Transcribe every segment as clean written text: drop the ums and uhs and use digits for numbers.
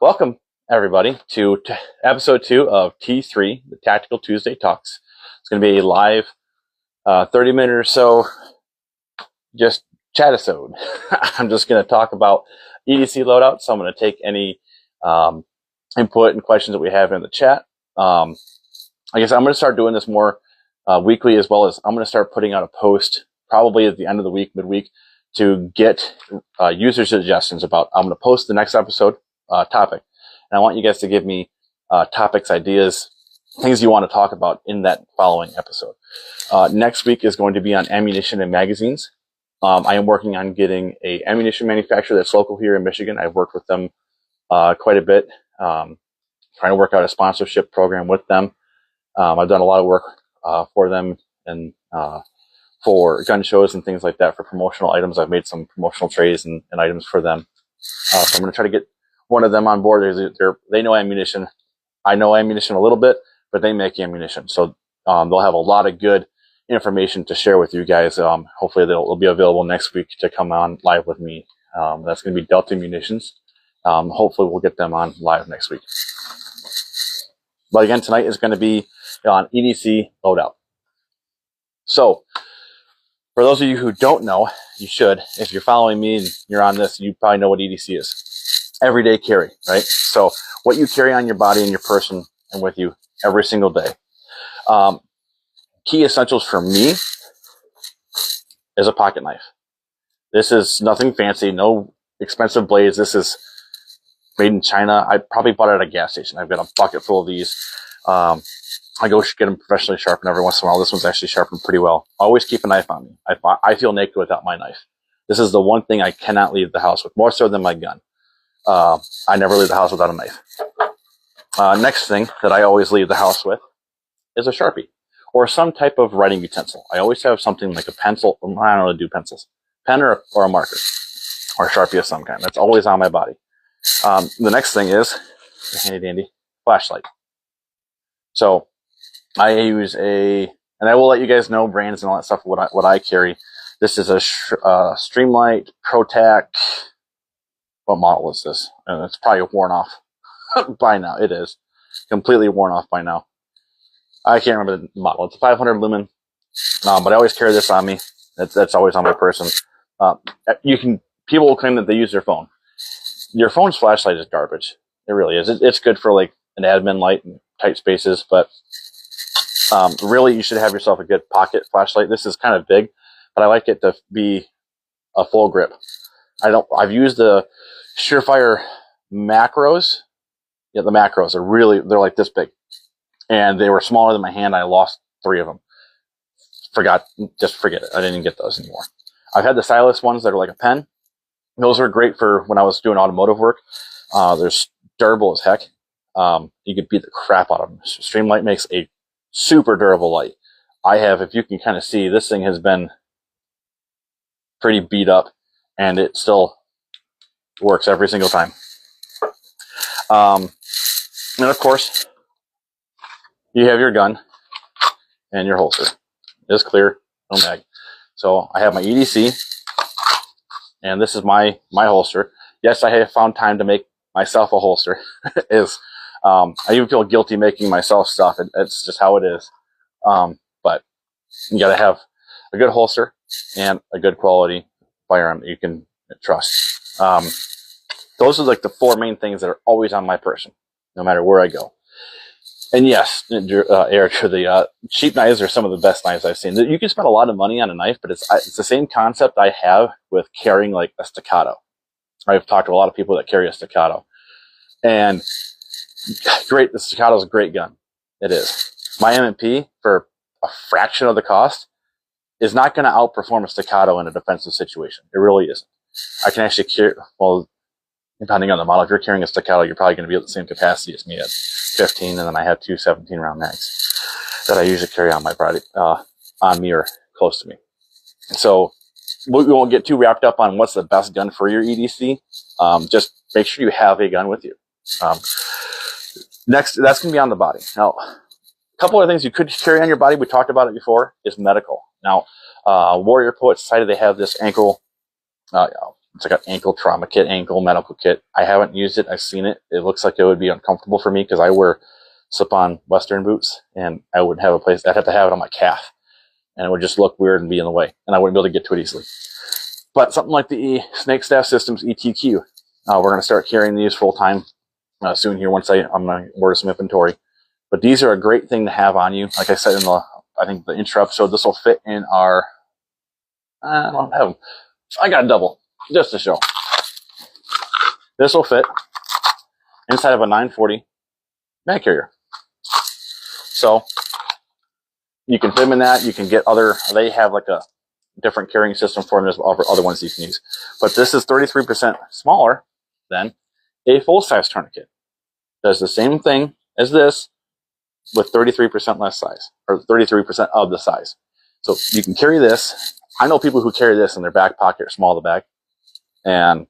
Welcome, everybody, to episode 2 of T3, the Tactical Tuesday Talks. It's going to be a live 30-minute or so, just chat-isode. I'm just going to talk about EDC loadout, so I'm going to take any input and questions that we have in the chat. I guess I'm going to start doing this more weekly, as well as I'm going to start putting out a post probably at the end of the week, midweek, to get user suggestions about, I'm going to post the next episode topic. And I want you guys to give me topics, ideas, things you want to talk about in that following episode. Next week is going to be on ammunition and magazines. I am working on getting a ammunition manufacturer that's local here in Michigan. I've worked with them quite a bit, trying to work out a sponsorship program with them. I've done a lot of work for them and for gun shows and things like that for promotional items. I've made some promotional trays and items for them. So I'm going to try to get one of them on board. They know ammunition. I know ammunition a little bit, but they make ammunition. So they'll have a lot of good information to share with you guys. Hopefully they'll be available next week to come on live with me. That's going to be Delta Munitions. Hopefully we'll get them on live next week. But again, tonight is going to be on EDC Loadout. So for those of you who don't know, you should. If you're following me and you're on this, you probably know what EDC is. Everyday carry, right? So what you carry on your body and your person and with you every single day. Key essentials for me is a pocket knife. This is nothing fancy, no expensive blades. This is made in China. I probably bought it at a gas station. I've got a bucket full of these. I go get them professionally sharpened every once in a while. This one's actually sharpened pretty well. Always keep a knife on me. I feel naked without my knife. This is the one thing I cannot leave the house with, more so than my gun. I never leave the house without a knife. Next thing that I always leave the house with is a Sharpie or some type of writing utensil. I always have something like a pencil. I don't really do pencils. Pen or a marker or a Sharpie of some kind. That's always on my body. The next thing is a handy dandy flashlight. So I use and I will let you guys know brands and all that stuff, what I carry. This is a Streamlight ProTac. What model is this? And it's probably worn off by now. It is completely worn off by now. I can't remember the model. It's a 500 lumen, but I always carry this on me. That's always on my person. People will claim that they use their phone. Your phone's flashlight is garbage. It really is. It's good for like an admin light in tight spaces, but really you should have yourself a good pocket flashlight. This is kind of big, but I like it to be a full grip. I've used the Surefire macros. Yeah, the macros they're like this big. And they were smaller than my hand. I lost 3 of them. Just forget it. I didn't get those anymore. I've had the stylus ones that are like a pen. Those are great for when I was doing automotive work. They're durable as heck. You could beat the crap out of them. Streamlight makes a super durable light. if you can kind of see, this thing has been pretty beat up, and it still works every single time. And of course, you have your gun and your holster. It's clear, no mag. So I have my EDC, and this is my holster. Yes, I have found time to make myself a holster. I even feel guilty making myself stuff. It's just how it is. But you got to have a good holster and a good quality firearm that you can trust. Those are like the 4 main things that are always on my person, no matter where I go. And yes, Eric, the cheap knives are some of the best knives I've seen. You can spend a lot of money on a knife, but it's the same concept I have with carrying like a staccato. I've talked to a lot of people that carry a staccato, and great. The staccato is a great gun. It is. My M&P for a fraction of the cost is not going to outperform a staccato in a defensive situation. It really isn't. I can actually carry, well, depending on the model, if you're carrying a staccato, you're probably going to be at the same capacity as me at 15, and then I have 2 17-round mags that I usually carry on my body, on me or close to me. So we won't get too wrapped up on what's the best gun for your EDC. Just make sure you have a gun with you. Next, that's going to be on the body. Now, a couple of things you could carry on your body, we talked about it before, is medical. Now, Warrior Poet Society, they have this ankle It's like an ankle trauma kit, ankle medical kit. I haven't used it. I've seen it. It looks like it would be uncomfortable for me because I wear slip-on Western boots, and I would have a place. I'd have to have it on my calf, and it would just look weird and be in the way, and I wouldn't be able to get to it easily. But something like the Snake Staff Systems ETQ, we're going to start carrying these full-time soon here once I'm going to order some inventory. But these are a great thing to have on you. Like I said in the, I think the intro episode, this will fit in our, I don't have them. I got a double, just to show. This will fit inside of a 940 bag carrier. So you can fit them in that. You can get other, they have like a different carrying system for them. There's other ones you can use. But this is 33% smaller than a full-size tourniquet. Does the same thing as this with 33% less size, or 33% of the size. So you can carry this. I know people who carry this in their back pocket or small of the bag, and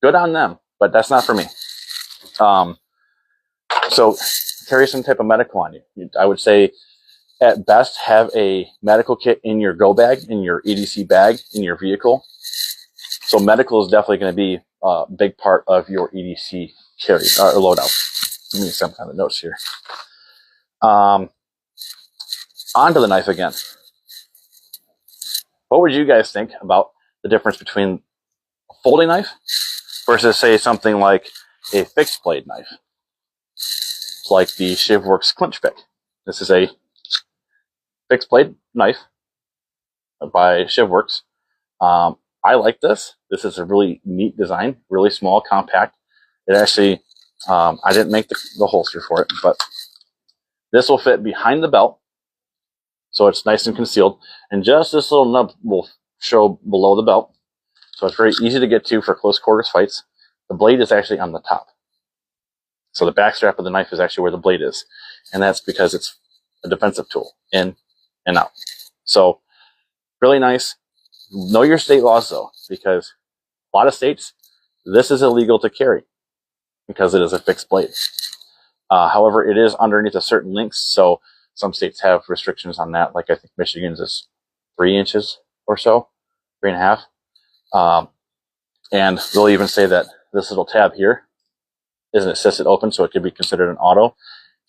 good on them, but that's not for me. So carry some type of medical on you. I would say at best have a medical kit in your go bag, in your EDC bag, in your vehicle. So medical is definitely going to be a big part of your EDC carry or loadout. Give me some kind of notes here. Onto the knife again. What would you guys think about the difference between a folding knife versus, say, something like a fixed blade knife, like the ShivWorks Clinch Pick? This is a fixed blade knife by ShivWorks. I like this. This is a really neat design, really small, compact. It actually, I didn't make the holster for it, but this will fit behind the belt, so it's nice and concealed. And just this little nub will show below the belt, so it's very easy to get to for close quarters fights. The blade is actually on the top. So the back strap of the knife is actually where the blade is. And that's because it's a defensive tool, in and out. So really nice. Know your state laws, though, because a lot of states, this is illegal to carry because it is a fixed blade. However, it is underneath a certain length, so some states have restrictions on that. Like I think Michigan's is 3 inches or so, 3.5. And they'll even say that this little tab here is an assisted open, so it could be considered an auto.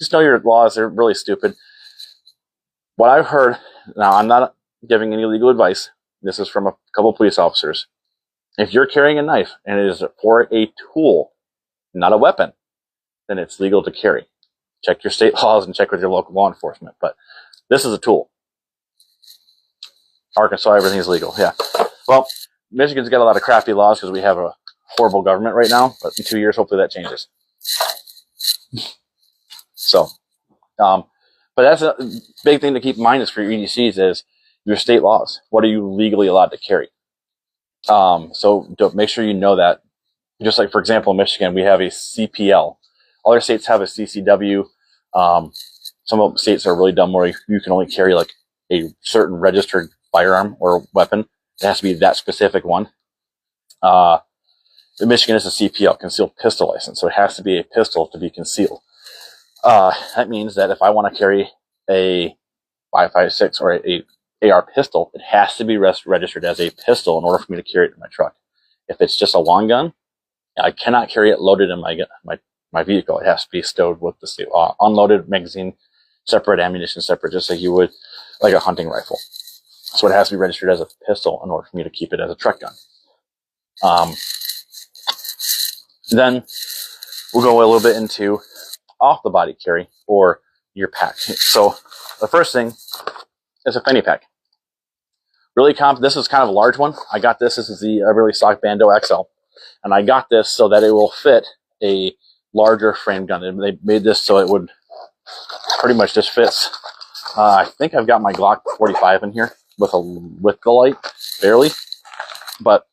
Just know your laws. They're really stupid. What I've heard, now I'm not giving any legal advice. This is from a couple police officers. If you're carrying a knife and it is for a tool, not a weapon, then it's legal to carry. Check your state laws and check with your local law enforcement. But this is a tool. Arkansas, everything is legal. Yeah. Well, Michigan's got a lot of crafty laws because we have a horrible government right now. But in 2 years, hopefully that changes. So, but that's a big thing to keep in mind is for your EDCs is your state laws. What are you legally allowed to carry? So make sure you know that. Just like, for example, in Michigan, we have a CPL. Other states have a CCW. Some of the states are really dumb where you can only carry like a certain registered firearm or weapon. It has to be that specific one. In Michigan is a CPL, concealed pistol license. So it has to be a pistol to be concealed. That means that if I want to carry a 5.56 or a AR pistol, it has to be registered as a pistol in order for me to carry it in my truck. If it's just a long gun, I cannot carry it loaded in my vehicle. It has to be stowed with the state law. Unloaded, magazine separate, ammunition separate, just like you would like a hunting rifle. So it has to be registered as a pistol in order for me to keep it as a truck gun. Then we'll go a little bit into off the body carry or your pack. So the first thing is a fanny pack. Really this is kind of a large one. I got this. This is the Everly Stock Bando XL. And I got this so that it will fit a larger frame gun. And they made this so it would pretty much just fits. I think I've got my Glock 45 in here with the light, barely. But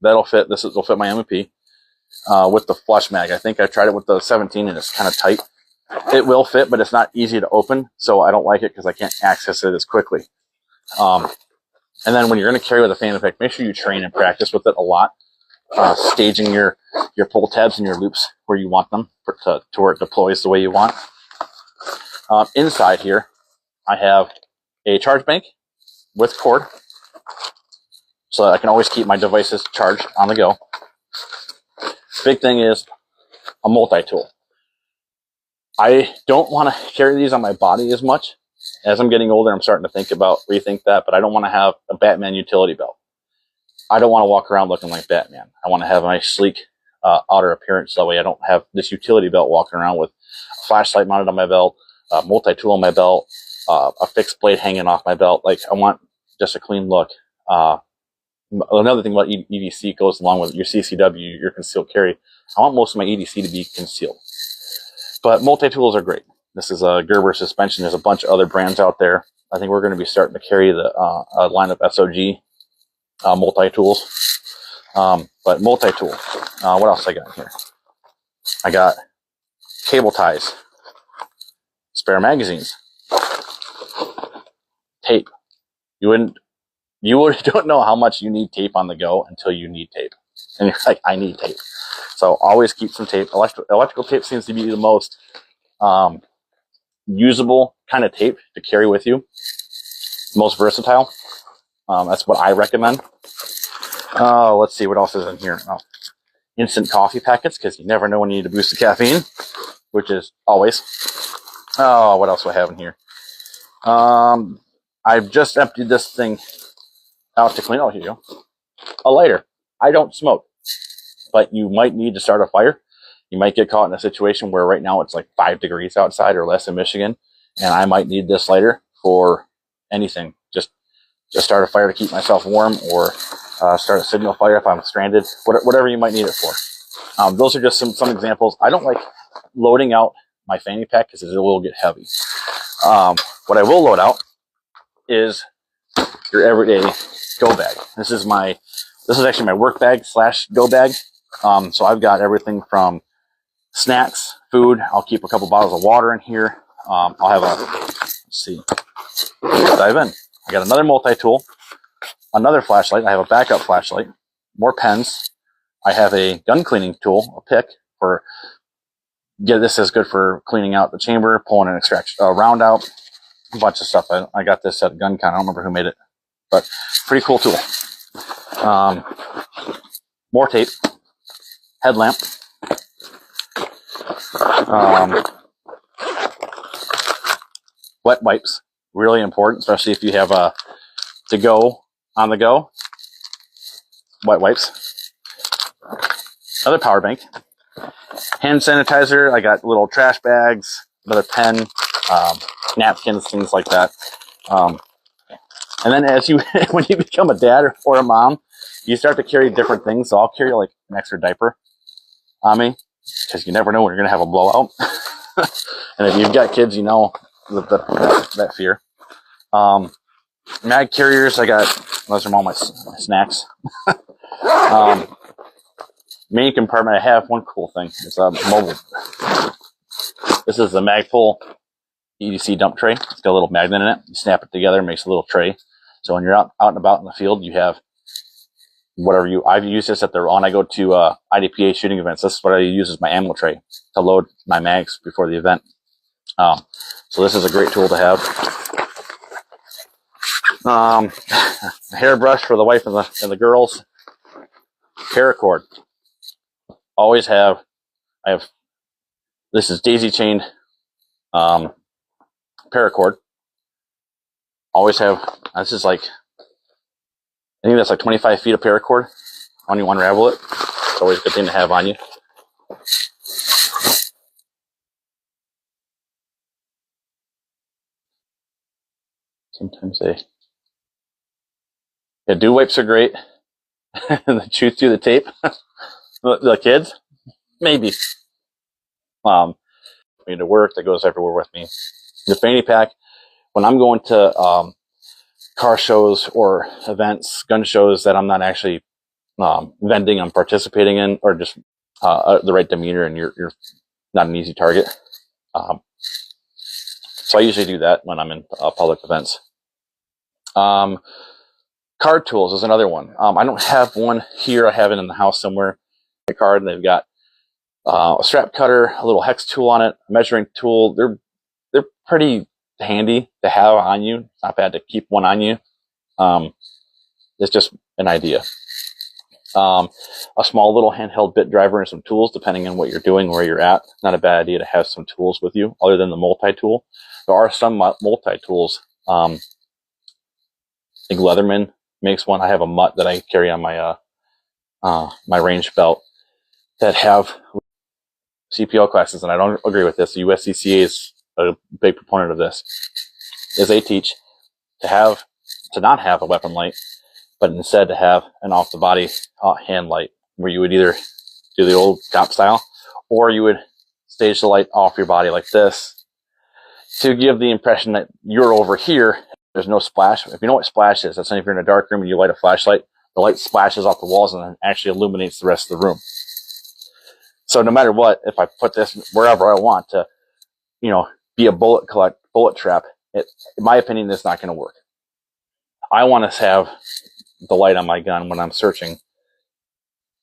that'll fit. This will fit my M&P with the flush mag. I think I tried it with the 17 and it's kind of tight. It will fit, but it's not easy to open. So I don't like it because I can't access it as quickly. And then when you're going to carry with a fanny pack, make sure you train and practice with it a lot. Staging your pull tabs and your loops where you want them to where it deploys the way you want. Inside here, I have a charge bank with cord. so that I can always keep my devices charged on the go. Big thing is a multi-tool. I don't want to carry these on my body as much. As I'm getting older, I'm starting to rethink that, but I don't want to have a Batman utility belt. I don't want to walk around looking like Batman. I want to have a nice, sleek outer appearance. That way I don't have this utility belt walking around with a flashlight mounted on my belt, a multi-tool on my belt, a fixed blade hanging off my belt. Like, I want just a clean look. Another thing about EDC goes along with your CCW, your concealed carry. I want most of my EDC to be concealed. But multi-tools are great. This is a Gerber suspension. There's a bunch of other brands out there. I think we're going to be starting to carry the line of SOG multi-tools. But multi-tool. What else I got here? I got cable ties, spare magazines, tape. You don't know how much you need tape on the go until you need tape. And you're like, I need tape. So always keep some tape. Electrical tape seems to be the most usable kind of tape to carry with you. Most versatile. That's what I recommend. Let's see what else is in here. Instant coffee packets, because you never know when you need to boost the caffeine, which is always. What else do I have in here? I've just emptied this thing out to clean. Oh, here you go. A lighter. I don't smoke, but you might need to start a fire. You might get caught in a situation where right now it's like 5 degrees outside or less in Michigan, and I might need this lighter for anything. Just start a fire to keep myself warm, or start a signal fire if I'm stranded, whatever you might need it for. Those are just some examples. I don't like loading out my fanny pack because it will get heavy. What I will load out is your everyday go bag. This is actually my work bag / go bag. So I've got everything from snacks, food. I'll keep a couple bottles of water in here. I'll have let's see. Let's dive in. I got another multi-tool, another flashlight. I have a backup flashlight, more pens. I have a gun cleaning tool, a pick this is good for cleaning out the chamber, pulling an round out, a bunch of stuff. I got this at GunCon. I don't remember who made it, but pretty cool tool. More tape, headlamp, wet wipes, really important, especially if you have on the go, wet wipes, another power bank, hand sanitizer. I got little trash bags, another pen, napkins, things like that. And then when you become a dad or a mom, you start to carry different things. So I'll carry like an extra diaper on me, because you never know when you're going to have a blowout. And if you've got kids, you know that fear. Mag carriers, those are all my snacks. Main compartment, I have one cool thing. It's a mobile. This is the Magpul EDC dump tray. It's got a little magnet in it. You snap it together, it makes a little tray. So when you're out and about in the field, you have I've used this when I go to IDPA shooting events. This is what I use as my ammo tray to load my mags before the event. So this is a great tool to have. A hairbrush for the wife and the girls. Paracord. This is daisy chained paracord. Always have, this is like, I think that's like 25 feet of paracord when you unravel it. It's always a good thing to have on you. Sometimes dew wipes are great. The chew through the tape. The kids, maybe. Me to work, that goes everywhere with me. The fanny pack, when I'm going to car shows or events, gun shows that I'm not actually vending, I'm participating in, or just the right demeanor, and you're not an easy target. So I usually do that when I'm in public events. Card tools is another one. I don't have one here. I have it in the house somewhere. A card, and they've got a strap cutter, a little hex tool on it, a measuring tool. They're pretty handy to have on you. It's not bad to keep one on you. It's just an idea. A small little handheld bit driver and some tools, depending on what you're doing, where you're at. Not a bad idea to have some tools with you, other than the multi-tool. There are some multi-tools. I think Leatherman makes one. I have a mutt that I carry on my my range belt that have CPO classes, and I don't agree with this. The USCCA is a big proponent of this. Is they teach to not have a weapon light, but instead to have an off-the-body hand light, where you would either do the old cop style, or you would stage the light off your body like this to give the impression that you're over here. There's no splash. If you know what splash is, that's when if you're in a dark room and you light a flashlight, the light splashes off the walls and then actually illuminates the rest of the room. So no matter what, if I put this wherever I want to, be a bullet trap, in my opinion, it's not going to work. I want to have the light on my gun when I'm searching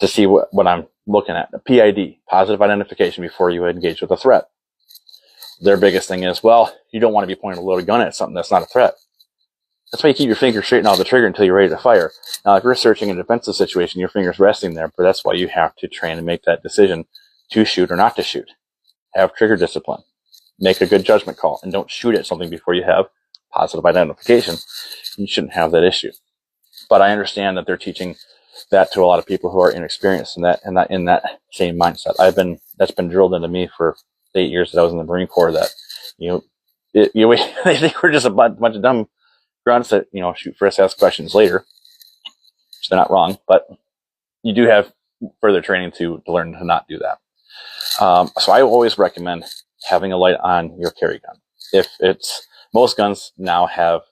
to see what I'm looking at. A PID, positive identification, before you engage with a threat. Their biggest thing is, well, you don't want to be pointing a loaded gun at something that's not a threat. That's why you keep your finger straight off the trigger until you're ready to fire. Now, if you're searching a defensive situation, your finger's resting there, but that's why you have to train and make that decision to shoot or not to shoot. Have trigger discipline. Make a good judgment call, and don't shoot at something before you have positive identification. You shouldn't have that issue. But I understand that they're teaching that to a lot of people who are inexperienced in that same mindset. That's been drilled into me for 8 years that I was in the Marine Corps, that they think we're just a bunch of dumb grunts that shoot first, ask questions later. Which they're not wrong, but you do have further training to learn to not do that. So I always recommend having a light on your carry gun. Most guns now have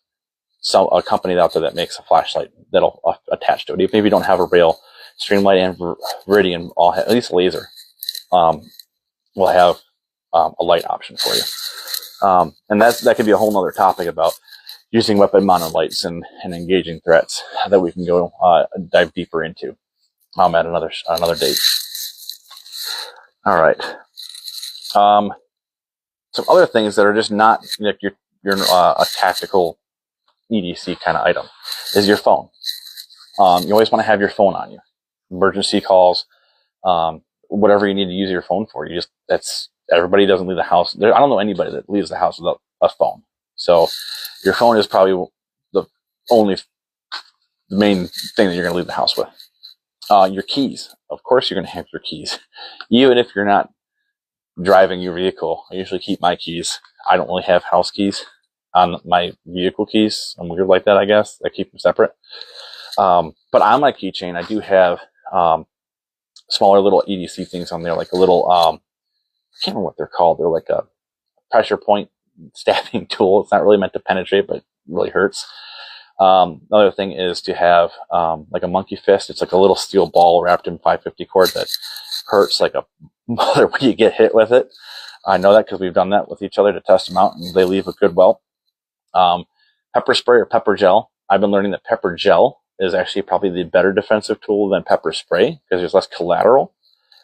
a company out there that makes a flashlight that'll attach to it. Even if you don't have a rail, Streamlight and Veridian at least laser, will have a light option for you. And that could be a whole nother topic about using weapon mounted lights and engaging threats that we can go dive deeper into at another date. All right. Some other things that are just not like your a tactical EDC kind of item is your phone. You always want to have your phone on you. Emergency calls, whatever you need to use your phone for. Everybody doesn't leave the house. I don't know anybody that leaves the house without a phone. So your phone is probably the main thing that you're going to leave the house with. Your keys. Of course, you're going to have your keys. Even if you're not driving your vehicle, I usually keep my keys. I don't really have house keys on my vehicle keys. I'm weird like that, I guess. I keep them separate. But on my keychain, I do have smaller little EDC things on there, like a little, I can't remember what they're called. They're like a pressure point stabbing tool. It's not really meant to penetrate, but it really hurts. Another thing is to have like a monkey fist. It's like a little steel ball wrapped in 550 cord that hurts like a mother when you get hit with it. I know that because we've done that with each other to test them out, and they leave a good welt. Pepper spray or pepper gel. I've been learning that pepper gel is actually probably the better defensive tool than pepper spray because there's less collateral,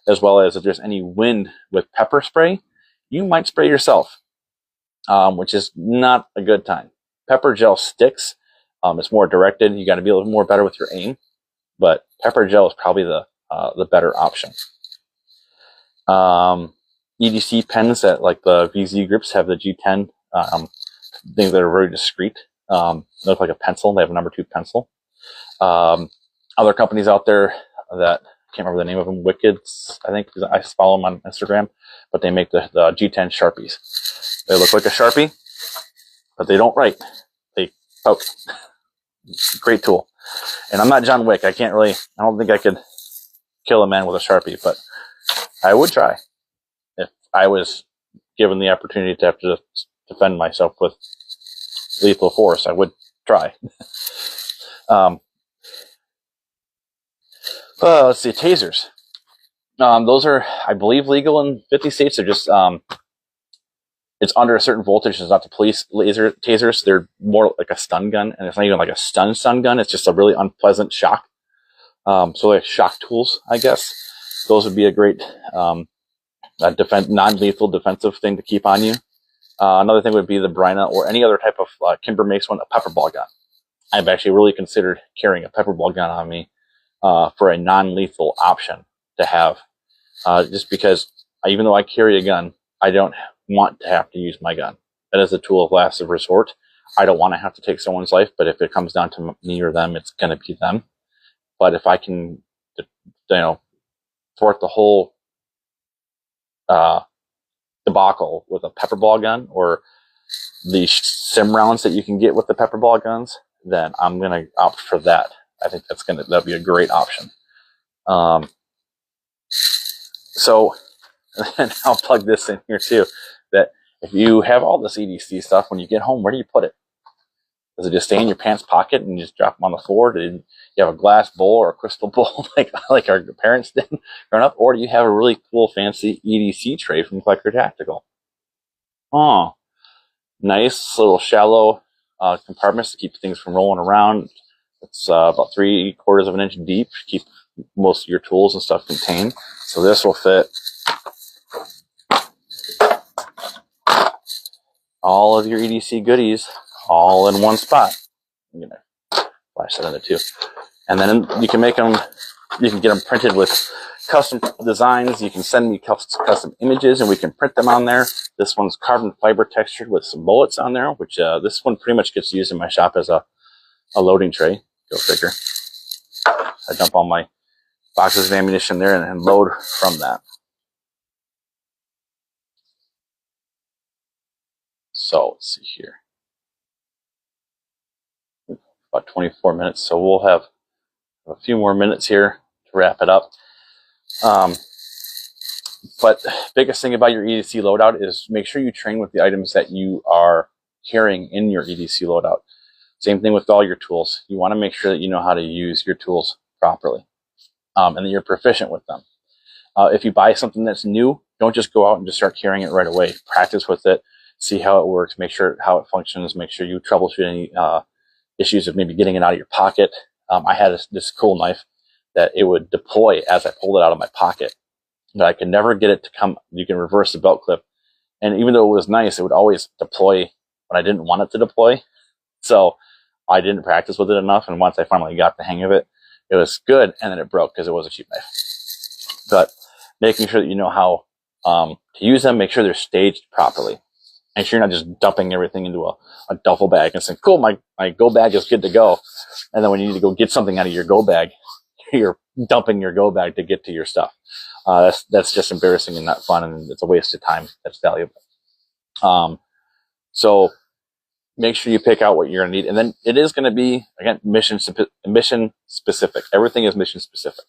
as well as if there's any wind with pepper spray, you might spray yourself, which is not a good time. Pepper gel sticks. It's more directed. You got to be a little more better with your aim, but pepper gel is probably the better option. EDC pens that like the VZ grips have the G10 things that are very discreet. They look like a pencil. They have a number 2 pencil. Other companies out there that I can't remember the name of them, Wicked's, I think, I follow them on Instagram, but they make the G10 Sharpies. They look like a Sharpie, but they don't write. They poke. Great tool. And I'm not John Wick. I don't think I could kill a man with a Sharpie, but I would try. If I was given the opportunity to have to defend myself with lethal force, I would try. Let's see, tasers. Those are, I believe, legal in 50 states. They're just, it's under a certain voltage. It's not the police laser tasers. They're more like a stun gun, and it's not even like a stun gun. It's just a really unpleasant shock. So like shock tools, I guess. Those would be a great non-lethal defensive thing to keep on you. Another thing would be the Bryna or any other type of Kimber makes one, a pepper ball gun. I've actually really considered carrying a pepper ball gun on me for a non-lethal option to have, just because even though I carry a gun, I don't want to have to use my gun. That is a tool of last resort. I don't want to have to take someone's life, but if it comes down to me or them, it's going to be them. But if I can, thwart the whole debacle with a pepper ball gun or the sim rounds that you can get with the pepper ball guns, then I'm going to opt for that. I think that'll be a great option. So, and I'll plug this in here too, that if you have all this EDC stuff, when you get home, where do you put it? Does it just stay in your pants pocket and you just drop them on the floor? Do you have a glass bowl or a crystal bowl like our parents did growing up? Or do you have a really cool, fancy EDC tray from Collector Tactical? Oh, nice little shallow compartments to keep things from rolling around. It's about 3/4 of an inch deep. Keep most of your tools and stuff contained. So this will fit all of your EDC goodies all in one spot. I'm going to flash that in there too. And then you can make them, you can get them printed with custom designs. You can send me custom images and we can print them on there. This one's carbon fiber textured with some bullets on there, which this one pretty much gets used in my shop as a loading tray. Go figure. I dump all my boxes of ammunition there and load from that. So let's see here. About 24 minutes. So we'll have a few more minutes here to wrap it up. But biggest thing about your EDC loadout is make sure you train with the items that you are carrying in your EDC loadout. Same thing with all your tools. You want to make sure that you know how to use your tools properly, and that you're proficient with them. If you buy something that's new, don't just go out and just start carrying it right away. Practice with it, see how it works, make sure how it functions, make sure you troubleshoot any issues of maybe getting it out of your pocket. I had this cool knife that it would deploy as I pulled it out of my pocket, but I could never get it to come. You can reverse the belt clip, and even though it was nice, it would always deploy when I didn't want it to deploy. So I didn't practice with it enough, and once I finally got the hang of it, it was good, and then it broke because it was a cheap knife. But making sure that you know how to use them, make sure they're staged properly. Make sure you're not just dumping everything into a duffel bag and saying, cool, my go bag is good to go. And then when you need to go get something out of your go bag, you're dumping your go bag to get to your stuff. That's just embarrassing and not fun, and it's a waste of time that's valuable. So make sure you pick out what you're going to need. And then it is going to be, again, mission specific. Everything is mission specific.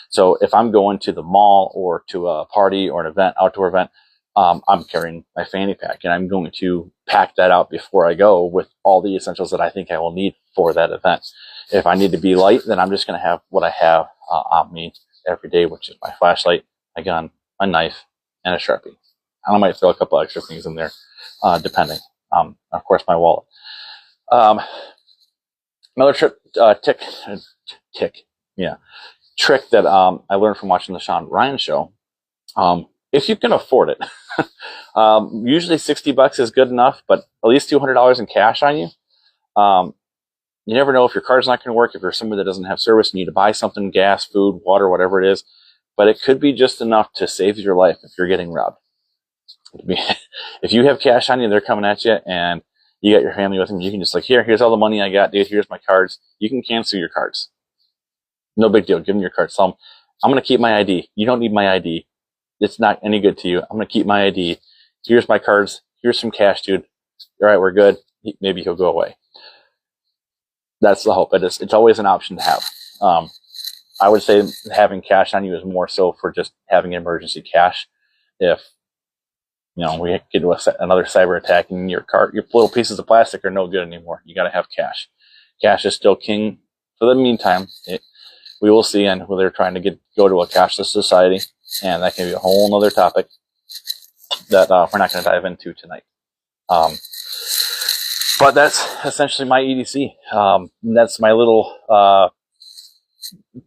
So if I'm going to the mall or to a party or an event, outdoor event, I'm carrying my fanny pack, and I'm going to pack that out before I go with all the essentials that I think I will need for that event. If I need to be light, then I'm just going to have what I have on me every day, which is my flashlight, my gun, my knife, and a Sharpie. I might throw a couple extra things in there, depending. Of course, my wallet. Another trick that I learned from watching the Sean Ryan show. If you can afford it, usually $60 is good enough, but at least $200 in cash on you. You never know if your card's not going to work, if you're somebody that doesn't have service and you need to buy something, gas, food, water, whatever it is, but it could be just enough to save your life if you're getting robbed. If you have cash on you, they're coming at you, and you got your family with them, you can just like, here's all the money I got, dude, here's my cards. You can cancel your cards. No big deal. Give them your cards. Tell them, I'm going to keep my ID. You don't need my ID. It's not any good to you. I'm going to keep my ID. Here's my cards. Here's some cash, dude. All right, we're good. Maybe he'll go away. That's the hope. It's always an option to have. I would say having cash on you is more so for just having emergency cash. If we get to another cyber attack and your little pieces of plastic are no good anymore, you got to have cash. Cash is still king. For the meantime, we will see, and they're trying to go to a cashless society, and that can be a whole other topic that we're not going to dive into tonight. But that's essentially my EDC. That's my little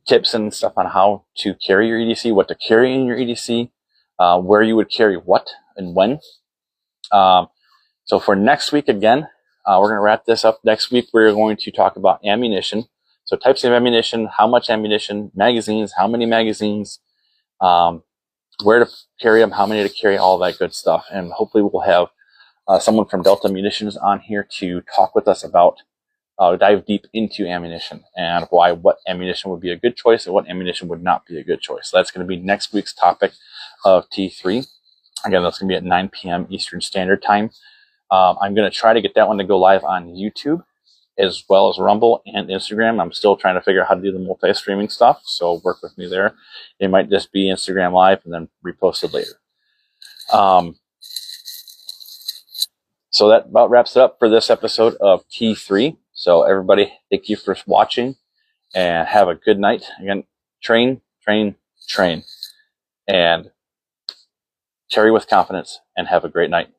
tips and stuff on how to carry your EDC, what to carry in your EDC, where you would carry what and when. So for next week, again, We're going to wrap this up. Next week, we're going to talk about ammunition. So types of ammunition, how much ammunition, magazines, how many magazines, where to carry them, how many to carry, all that good stuff. And hopefully we'll have someone from Delta Munitions on here to talk with us about, dive deep into ammunition and why what ammunition would be a good choice and what ammunition would not be a good choice. So that's going to be next week's topic of T3. Again, that's going to be at 9 p.m. Eastern Standard Time. I'm going to try to get that one to go live on YouTube as well as Rumble and Instagram. I'm still trying to figure out how to do the multi-streaming stuff, so work with me there. It might just be Instagram Live and then reposted later. So that about wraps it up for this episode of T3. So everybody, thank you for watching and have a good night. Again, train, train, train, and carry with confidence and have a great night.